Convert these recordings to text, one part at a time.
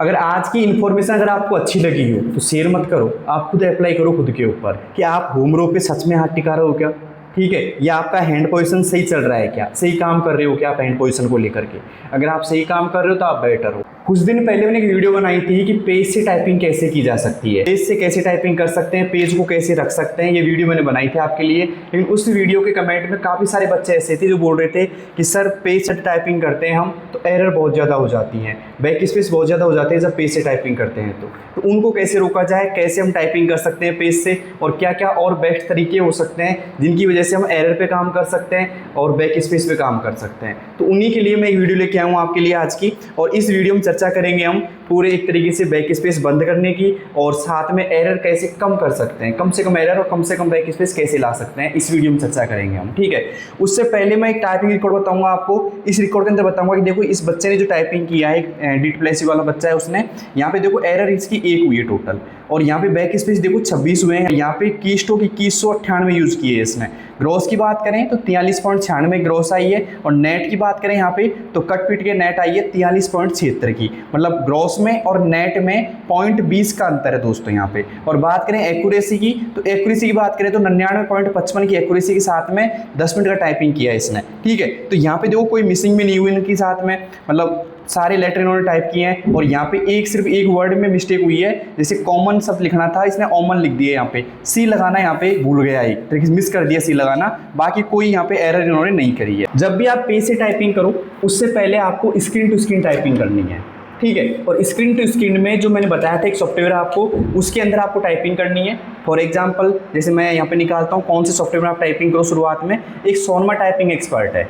अगर आज की इन्फॉर्मेशन अगर आपको अच्छी लगी हो तो शेयर मत करो, आप खुद अप्लाई करो खुद के ऊपर कि आप होम रो पे सच में हाथ टिका रहे हो क्या, ठीक है, या आपका हैंड पोजीशन सही चल रहा है क्या, सही काम कर रहे हो क्या आप हैंड पोजीशन को लेकर के। अगर आप सही काम कर रहे हो तो आप बेटर हो। कुछ दिन पहले मैंने एक वीडियो बनाई थी कि पेज से टाइपिंग कैसे की जा सकती है, पेज से कैसे टाइपिंग कर सकते हैं, पेज को कैसे रख सकते हैं, ये वीडियो मैंने बनाई थी आपके लिए। लेकिन उस वीडियो के कमेंट में काफ़ी सारे बच्चे ऐसे थे जो बोल रहे थे कि सर पेज से टाइपिंग करते हैं हम तो एरर बहुत ज़्यादा हो जाती है, बैक स्पेस बहुत ज़्यादा हो जाते हैं जब पेज से टाइपिंग करते हैं। तो उनको कैसे रोका जाए, कैसे हम टाइपिंग कर सकते हैं पेज से, और क्या क्या और बेस्ट तरीके हो सकते हैं जिनकी वजह से हम एरर पे काम कर सकते हैं और बैक स्पेस पे काम कर सकते हैं। तो उन्हीं के लिए मैं एक वीडियो लेके आया हूँ आपके लिए आज की, और इस वीडियो में चर्चा करेंगे हम पूरे एक तरीके से बैक स्पेस बंद करने की, और साथ में एरर कैसे कम कर सकते हैं, कम से कम एरर और कम से कम बैक स्पेस कैसे ला सकते हैं, इस वीडियो में चर्चा करेंगे हम, ठीक है। उससे पहले मैं एक टाइपिंग रिकॉर्ड बताऊंगा आपको। इस रिकॉर्ड के अंदर बताऊंगा कि देखो इस बच्चे ने जो टाइपिंग किया है, डिस्लेक्सिया वाला बच्चा है, उसने यहाँ पे देखो एरर इसकी 1 हुई है टोटल, और यहाँ पे बैक स्पेस देखो 26 हुए हैं। यहाँ पे की स्ट्रोक 2198 यूज़ किए है इसने। ग्रॉस की बात करें तो 43.96 ग्रॉस आई है, और नेट की बात करें यहाँ पे तो कट पीट के नेट आई है 43.76 की, मतलब ग्रॉस में और नेट में 0.20 का अंतर है दोस्तों यहाँ पे। और बात करें एक्यूरेसी की तो एक्यूरेसी की बात करें तो 99.55 की एक्यूरेसी के साथ में 10 मिनट का टाइपिंग किया है इसने, ठीक है। तो यहाँ पे देखो कोई मिसिंग भी नहीं हुई इनके साथ में, मतलब सारे लेटर इन्होंने टाइप किए हैं। और यहाँ पे सिर्फ एक वर्ड में मिस्टेक हुई है, जैसे कॉमन शब्द लिखना था इसने ओमन लिख दिया, यहाँ पे सी लगाना यहाँ पे भूल गया, एक तरीके मिस कर दिया सी लगाना, बाकी कोई यहाँ पे एरर इन्होंने नहीं करी है। जब भी आप पेज से टाइपिंग करो उससे पहले आपको स्क्रीन टू स्क्रीन टाइपिंग करनी है, ठीक है। और स्क्रीन टू स्क्रीन में जो मैंने बताया था एक सॉफ्टवेयर आपको, उसके अंदर आपको टाइपिंग करनी है। फॉर एग्जांपल जैसे मैं यहाँ पे निकालता हूँ कौन से सॉफ्टवेयर में आप टाइपिंग करो। शुरुआत में एक सोनमा टाइपिंग एक्सपर्ट है,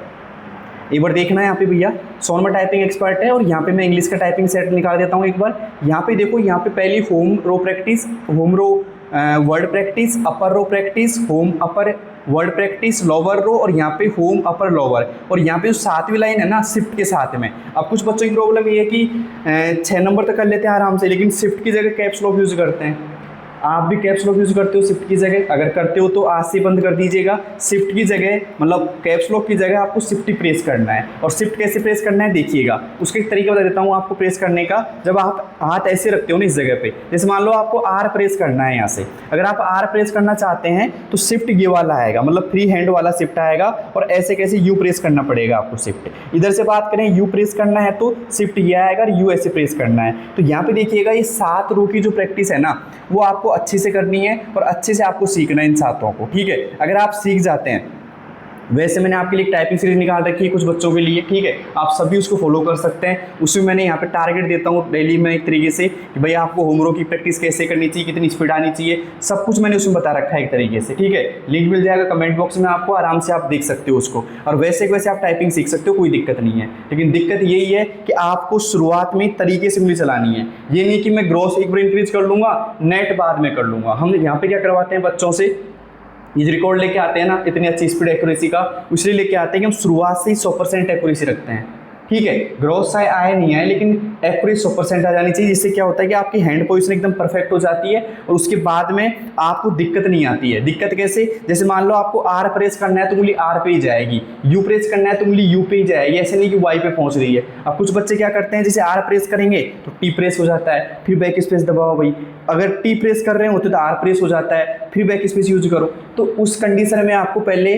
एक बार देखना है यहाँ पे भैया, सोनमा टाइपिंग एक्सपर्ट है। और यहाँ पे मैं इंग्लिश का टाइपिंग सेट निकाल देता हूँ एक बार। यहाँ पे देखो, यहाँ पे पहली होम रो प्रैक्टिस, होम रो वर्ड प्रैक्टिस, अपर रो प्रैक्टिस, होम अपर वर्ड प्रैक्टिस, लोअर रो, और यहाँ पे होम अपर लोअर। और यहाँ पे जो 7वीं लाइन है ना शिफ्ट के साथ में। अब कुछ बच्चों की प्रॉब्लम ये है कि 6 नंबर तक कर लेते हैं आराम से, लेकिन शिफ्ट की जगह कैप्स लॉक यूज़ करते हैं। आप भी कैप्स लॉक यूज़ करते हो शिफ्ट की जगह? अगर करते हो तो आज से बंद कर दीजिएगा। शिफ्ट की जगह मतलब कैप्स लॉक की जगह आपको शिफ्ट ही प्रेस करना है। और शिफ्ट कैसे प्रेस करना है देखिएगा, उसका एक तरीका बता देता हूँ आपको प्रेस करने का। जब आप हाथ ऐसे रखते हो ना इस जगह पे, जैसे मान लो आपको आर प्रेस करना है यहाँ से, अगर आप आर प्रेस करना चाहते हैं तो शिफ्ट ये वाला आएगा, मतलब फ्री हैंड वाला शिफ्ट आएगा, और ऐसे कैसे यू प्रेस करना पड़ेगा आपको शिफ्ट। इधर से बात करें यू प्रेस करना है तो शिफ्ट ये आएगा, और यू ऐसे प्रेस करना है। तो यहाँ पे देखिएगा ये 7 रो की जो प्रैक्टिस है ना वो आपको अच्छे से करनी है, और अच्छे से आपको सीखना है इन 7 को, ठीक है। अगर आप सीख जाते हैं, वैसे मैंने आपके लिए एक टाइपिंग सीरीज निकाल रखी है कुछ बच्चों के लिए, ठीक है, आप सभी उसको फॉलो कर सकते हैं। उसमें मैंने यहाँ पे टारगेट देता हूँ डेली में एक तरीके से कि भाई आपको होम रो की प्रैक्टिस कैसे करनी चाहिए, कितनी स्पीड आनी चाहिए, सब कुछ मैंने उसमें बता रखा है एक तरीके से, ठीक है। लिंक मिल जाएगा कमेंट बॉक्स में आपको, आराम से आप देख सकते हो उसको, और वैसे आप टाइपिंग सीख सकते हो, कोई दिक्कत नहीं है। लेकिन दिक्कत यही है कि आपको शुरुआत में तरीके से उंगली चलानी है। ये नहीं कि मैं ग्रॉस एक बार इंक्रीज कर लूँगा, नेट बाद में कर लूँगा। हम यहाँ पे क्या करवाते हैं बच्चों से, ये रिकॉर्ड लेके आते हैं ना इतनी अच्छी स्पीड एक्यूरेसी का, इसलिए लेके आते हैं कि हम शुरुआत से ही 100% एक्यूरेसी रखते हैं, ठीक है। ग्रॉस आए नहीं आए, लेकिन एक्यूरेसी 100% आ जानी चाहिए, जिससे क्या होता है कि आपकी हैंड पोजीशन एकदम परफेक्ट हो जाती है, और उसके बाद में आपको दिक्कत नहीं आती है। दिक्कत कैसे, जैसे मान लो आपको आर प्रेस करना है तो उंगली आर पे ही जाएगी, यू प्रेस करना है तो उंगली यू पे ही जाएगी, ऐसे नहीं कि वाई पे पहुंच रही है। अब कुछ बच्चे क्या करते हैं, जैसे आर प्रेस करेंगे तो टी प्रेस हो जाता है, फिर बैक स्पेस दबाओ भाई। अगर टी प्रेस कर रहे होते तो आर प्रेस हो जाता है, फिर बैक स्पेस यूज करो। तो उस कंडीशन में आपको पहले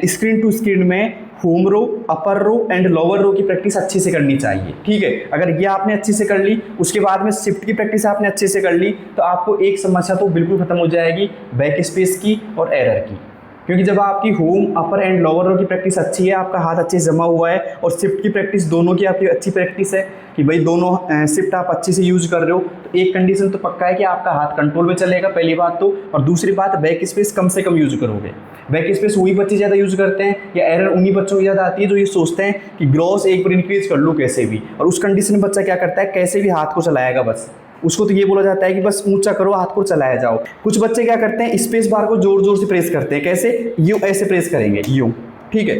स्क्रीन टू स्क्रीन में home row, upper row and lower row की प्रैक्टिस अच्छे से करनी चाहिए, ठीक है। अगर ये आपने अच्छे से कर ली, उसके बाद में शिफ्ट की प्रैक्टिस आपने अच्छे से कर ली, तो आपको एक समस्या तो बिल्कुल खत्म हो जाएगी, बैक स्पेस की और एरर की। क्योंकि जब आपकी home upper and lower row की प्रैक्टिस अच्छी है, आपका हाथ अच्छे से जमा हुआ है, और शिफ्ट की प्रैक्टिस दोनों की आपकी अच्छी प्रैक्टिस है कि भाई दोनों शिफ्ट आप अच्छे से यूज कर रहे हो, तो एक कंडीशन तो पक्का है कि आपका हाथ कंट्रोल में चलेगा, पहली बात तो। और दूसरी बात, बैक स्पेस कम से कम यूज करोगे। बैक स्पेस वही बच्चे ज़्यादा यूज करते हैं, या एरर उन्हीं बच्चों की ज़्यादा आती है जो ये सोचते हैं कि ग्रॉस एक बार इंक्रीज कर लूँ कैसे भी, और उस कंडीशन में बच्चा क्या करता है, कैसे भी हाथ को चलाएगा बस। उसको तो ये बोला जाता है कि बस ऊंचा करो, हाथ को चलाया जाओ। कुछ बच्चे क्या करते हैं, स्पेस बार को जोर जोर से प्रेस करते हैं, कैसे, यूं ऐसे प्रेस करेंगे, यूं, ठीक है।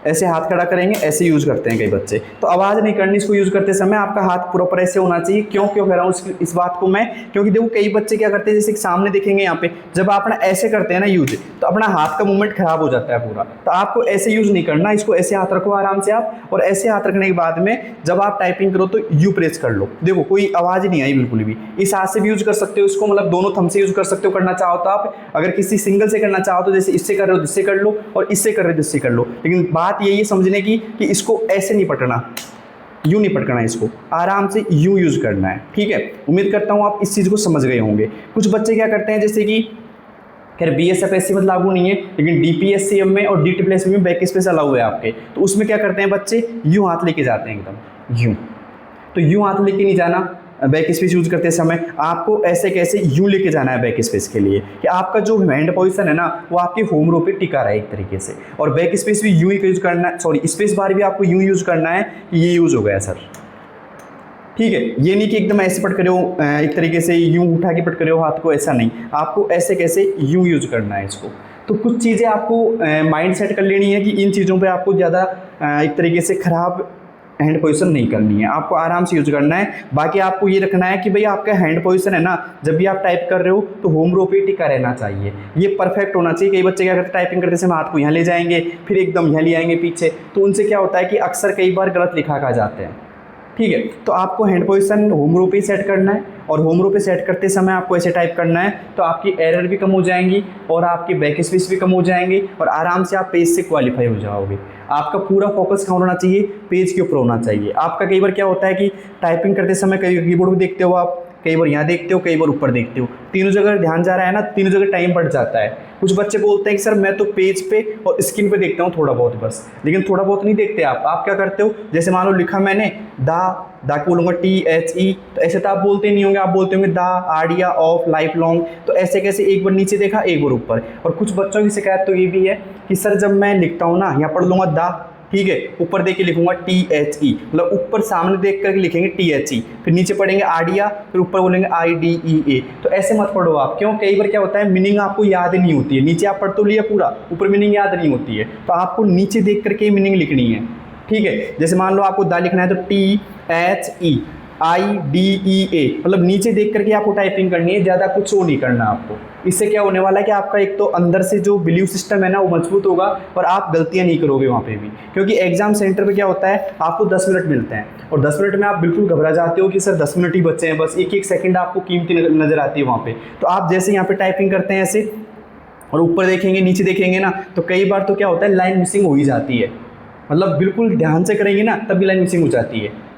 ऐसे हाथ खड़ा करेंगे, ऐसे यूज़ करते हैं कई बच्चे। तो आवाज़ नहीं करनी इसको यूज़ करते समय, आपका हाथ प्रॉपर ऐसे होना चाहिए। क्यों कह रहा हूँ इस बात को मैं, क्योंकि देखो कई बच्चे क्या करते हैं, जैसे सामने देखेंगे यहाँ पे, जब आप अपना ऐसे करते हैं ना यूज, तो अपना हाथ का मूवमेंट खराब हो जाता है पूरा। तो आपको ऐसे यूज़ नहीं करना, इसको ऐसे हाथ रखो आराम से आप, और ऐसे हाथ रखने के बाद में जब आप टाइपिंग करो तो यू प्रेस कर लो। देखो कोई आवाज़ नहीं आई बिल्कुल भी। इस हाथ से भी यूज़ कर सकते हो इसको, मतलब दोनों थंब से यूज़ कर सकते हो करना चाहो तो आप। अगर किसी सिंगल से करना चाहो तो जैसे इससे कर रहे हो इससे कर लो, और इससे कर रहे हो इससे कर लो। लेकिन बात यही है समझने की कि इसको ऐसे नहीं पकड़ना, यूँ नहीं पकड़ना, इसको आराम से यूँ यूज़ करना है। ठीक है, उम्मीद करता हूँ आप इस चीज़ को समझ गए होंगे। कुछ बच्चे क्या करते हैं, जैसे कि खैर BSFSC में लागू नहीं है, लेकिन DPSCM में और DSSS में बैक स्पेस अलाउ है आपके। तो उसमें क्या करते हैं बच्चे, यूँ हाथ लेके जाते हैं एकदम यूँ। तो यूँ हाथ लेके नहीं जाना बैक स्पेस यूज़ करते समय, आपको ऐसे कैसे यूँ लेके जाना है बैक स्पेस के लिए, कि आपका जो हैंड पोजीशन है ना वो आपके होम रो पे टिका रहे एक तरीके से। और बैक स्पेस भी यूँ ही यूज़ करना है, सॉरी स्पेस बार भी आपको यूँ यूज़ करना है। ये यूज़ हो गया सर, ठीक है। ये नहीं कि एकदम ऐसे पट करे हो, एक तरीके से यूँ उठा के पट करे हो हाथ को, ऐसा नहीं, आपको ऐसे कैसे यूँ यूज़ करना है इसको। तो कुछ चीज़ें आपको माइंड सेट कर लेनी है कि इन चीज़ों पे आपको ज़्यादा एक तरीके से ख़राब हैंड पोजीशन नहीं करनी है, आपको आराम से यूज करना है। बाकी आपको ये रखना है कि भाई आपका हैंड पोजीशन है ना, जब भी आप टाइप कर रहे हो तो होम रो पे टिका रहना चाहिए, ये परफेक्ट होना चाहिए। कई बच्चे क्या करते हैं, टाइपिंग करते समय हाथ को यहाँ ले जाएंगे, फिर एकदम यहाँ ले आएंगे पीछे, तो उनसे क्या होता है कि अक्सर कई बार गलत लिखा खा जाते हैं। ठीक है, तो आपको हैंड पोजीशन होम रो पे सेट करना है, और होम रो पे सेट करते समय आपको ऐसे टाइप करना है, तो आपकी एरर भी कम हो जाएंगी और आपके बैक स्पेस भी कम हो जाएंगे, और आराम से आप पेज से क्वालिफाई हो जाओगे। आपका पूरा फोकस कहाँ होना चाहिए, पेज के ऊपर होना चाहिए। आपका कई बार क्या होता है कि टाइपिंग करते समय कई कीबोर्ड भी देखते हो आप, कई बार यहाँ देखते हो, कई बार ऊपर देखते हो, तीनों जगह ध्यान जा रहा है ना, तीनों जगह टाइम बढ़ जाता है। कुछ बच्चे बोलते हैं कि सर मैं तो पेज पे और स्क्रीन पे देखता हूँ थोड़ा बहुत बस, लेकिन थोड़ा बहुत नहीं देखते आप क्या करते हो, जैसे मान लो लिखा मैंने दा को बोलूँगा THE, तो ऐसे तो आप बोलते नहीं होंगे, आप बोलते होंगे दा आडिया ऑफ लाइफ लॉन्ग। तो ऐसे कैसे, एक बार नीचे देखा एक बार ऊपर। और कुछ बच्चों की शिकायत तो ये भी है कि सर जब मैं लिखता हूँ ना, यहाँ पढ़ लूँगा दा, ठीक है, ऊपर देख के लिखूंगा THE, मतलब ऊपर सामने देख करके लिखेंगे THE, फिर नीचे पढ़ेंगे आडिया, फिर ऊपर बोलेंगे IDEA। तो ऐसे मत पढ़ो आप, क्यों, कई बार क्या होता है मीनिंग आपको याद नहीं होती है, नीचे आप पढ़ तो लिया पूरा, ऊपर मीनिंग याद नहीं होती है, तो आपको नीचे देख करके मीनिंग लिखनी है। ठीक है, जैसे मान लो आपको दा लिखना है तो THE IDEA, मतलब नीचे देख करके आपको टाइपिंग करनी है, ज़्यादा कुछ वो नहीं करना आपको। इससे क्या होने वाला है कि आपका एक तो अंदर से जो बिलीव सिस्टम है ना वो मजबूत होगा, और आप गलतियां नहीं करोगे वहाँ पे भी। क्योंकि एग्जाम सेंटर पे क्या होता है, आपको 10 मिनट मिलते हैं, और 10 मिनट में आप बिल्कुल घबरा जाते हो कि सर 10 मिनट ही बचे हैं, बस एक एक सेकंड आपको कीमती नज़र आती है वहाँ पे। तो आप जैसे यहाँ पे टाइपिंग करते हैं ऐसे, और ऊपर देखेंगे नीचे देखेंगे ना, तो कई बार तो क्या होता है लाइन मिसिंग हो ही जाती है, मतलब बिल्कुल ध्यान से करेंगे ना तभी लाइन मिसिंग हो जाती है।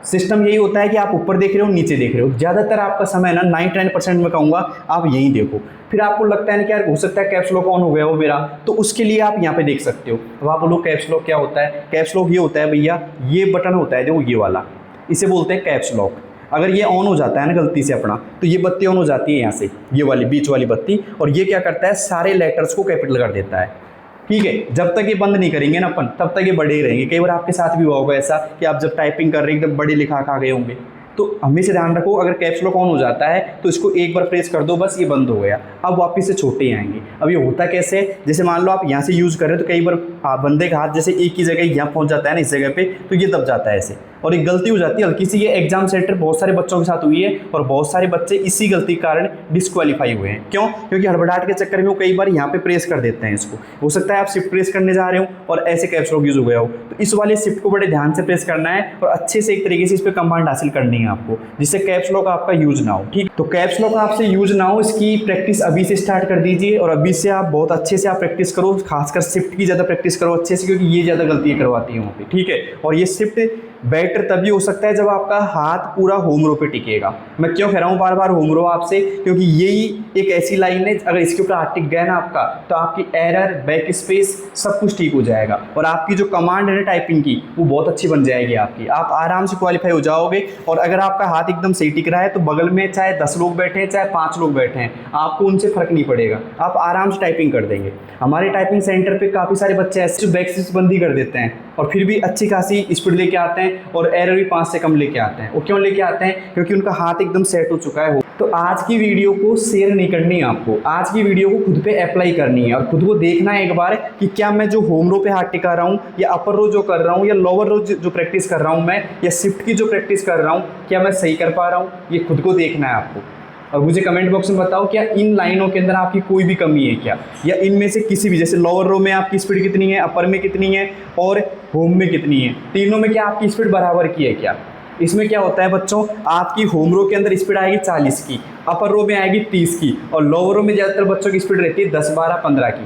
सिस्टम यही होता है कि आप ऊपर देख रहे हो नीचे देख रहे हो, ज़्यादातर आपका समय ना 99% में कहूँगा आप यहीं देखो। फिर आपको लगता है ना कि यार हो सकता है कैप्स लॉक ऑन हो गया हो मेरा, तो उसके लिए आप यहाँ पे देख सकते हो। अब आप बोलो कैप्स लॉक क्या होता है, कैप्स लॉक ये होता है भैया, ये बटन होता है देखो ये वाला, इसे बोलते हैं कैप्स लॉक। अगर ये ऑन हो जाता है ना गलती से अपना, तो ये बत्ती ऑन हो जाती है यहाँ से, ये वाली बीच वाली बत्ती, और ये क्या करता है सारे लेटर्स को कैपिटल कर देता है। ठीक है, जब तक ये बंद नहीं करेंगे ना अपन, तब तक ये बड़े ही रहेंगे। कई बार आपके साथ भी हुआ होगा ऐसा कि आप जब टाइपिंग कर रहे हैं एकदम बड़े लिखा खा गए होंगे। तो हमेशा ध्यान रखो, अगर कैप्स लॉक ऑन हो जाता है तो इसको एक बार प्रेस कर दो, बस ये बंद हो गया। अब वापस से छोटे आएंगे। अब ये होता कैसे, जैसे मान लो आप यहाँ से यूज़ कर रहे हो, तो कई बार बंदे का हाथ जैसे एक ही जगह यहाँ पहुँच जाता है ना इस जगह पे, तो ये दब जाता है ऐसे, और एक गलती हो जाती है हल्की सी। ये एग्जाम सेंटर बहुत सारे बच्चों के साथ हुई है, और बहुत सारे बच्चे इसी गलती के कारण डिस्क्वालीफाई हुए हैं। क्यों, क्योंकि हड़बड़ाहट के चक्कर में वो कई बार यहाँ पे प्रेस कर देते हैं इसको। हो सकता है आप शिफ्ट प्रेस करने जा रहे हो और ऐसे कैप्स लॉक यूज़ हो गया हो, तो इस वाले शिफ्ट को बड़े ध्यान से प्रेस करना है, और अच्छे से एक तरीके से इस पर कमांड हासिल करनी है आपको, जिससे कैप्स लॉक आपका यूज ना हो। ठीक, तो कैप्स लॉक आपसे यूज ना हो, इसकी प्रैक्टिस अभी से स्टार्ट कर दीजिए, और अभी से आप बहुत अच्छे से आप प्रैक्टिस करो, खासकर शिफ्ट की ज़्यादा प्रैक्टिस करो अच्छे से, क्योंकि ये ज़्यादा गलतियाँ करवाती है वहाँ पे। ठीक है, और ये शिफ्ट बेटर तभी हो सकता है जब आपका हाथ पूरा होम रो पे टिकेगा। मैं क्यों कह रहा हूँ बार बार होम रो आपसे, क्योंकि यही एक ऐसी लाइन है, अगर इसके ऊपर हाथ टिक गया ना आपका, तो आपकी एरर, बैक स्पेस सब कुछ ठीक हो जाएगा, और आपकी जो कमांड है ना टाइपिंग की, वो बहुत अच्छी बन जाएगी आपकी, आप आराम से क्वालिफाई हो जाओगे। और अगर आपका हाथ एकदम सही टिक रहा है, तो बगल में चाहे 10 लोग बैठे हैं, चाहे 5 लोग बैठे हैं, आपको उनसे फ़र्क नहीं पड़ेगा, आप आराम से टाइपिंग कर देंगे। हमारे टाइपिंग सेंटर पर काफ़ी सारे बच्चे ऐसे बैक स्पेस बंदी कर देते हैं, और फिर भी अच्छी खासी स्पीड लेके आते हैं, और एरर भी 5 से कम लेके आते हैं। वो क्यों लेके आते हैं, क्योंकि उनका हाथ एकदम सेट हो चुका है। तो आज की वीडियो को शेयर नहीं करनी है आपको, आज की वीडियो को खुद पे अप्लाई करनी है और खुद को देखना है एक बार कि क्या मैं जो होम रो पे हाथ टिका रहा हूँ या अपर रो जो कर रहा हूँ या लोअर रो जो प्रैक्टिस कर रहा हूँ मैं या शिफ्ट की जो प्रैक्टिस कर रहा हूँ, क्या मैं सही कर पा रहा हूँ, ये खुद को देखना है आपको। और मुझे कमेंट बॉक्स में बताओ क्या इन लाइनों के अंदर आपकी कोई भी कमी है क्या, या इनमें से किसी भी, जैसे लोअर रो में आपकी स्पीड कितनी है, अपर में कितनी है और होम में कितनी है, तीनों में क्या आपकी स्पीड बराबर की है क्या। इसमें क्या होता है बच्चों, आपकी होम रो के अंदर स्पीड आएगी 40 की, अपर रो में आएगी 30 की और लोअर रो में ज़्यादातर बच्चों की स्पीड रहती है 10, 12, 15 की।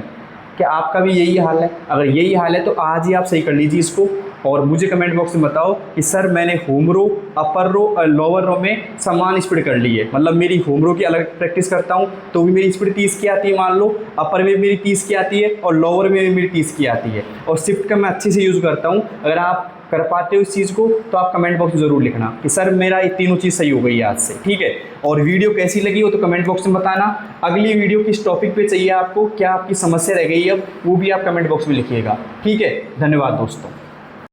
क्या आपका भी यही हाल है? अगर यही हाल है तो आज ही आप सही कर लीजिए इसको और मुझे कमेंट बॉक्स में बताओ कि सर मैंने होम रो, अपर रो और लोअर रो में समान स्पीड कर ली है। मतलब मेरी होम रो की अलग प्रैक्टिस करता हूँ तो भी मेरी स्पीड 30 की आती है मान लो, अपर में मेरी 30 की आती है और लोअर में भी मेरी 30 की आती है और शिफ्ट का मैं अच्छे से यूज़ करता हूँ। अगर आप कर पाते हो इस चीज़ को तो आप कमेंट बॉक्स में ज़रूर लिखना कि सर मेरा ये तीनों चीज़ सही हो गई है आज से, ठीक है। और वीडियो कैसी लगी हो तो कमेंट बॉक्स में बताना। अगली वीडियो किस टॉपिक पे चाहिए आपको, क्या आपकी समस्या रह गई है अब, वो भी आप कमेंट बॉक्स में लिखिएगा, ठीक है। धन्यवाद दोस्तों।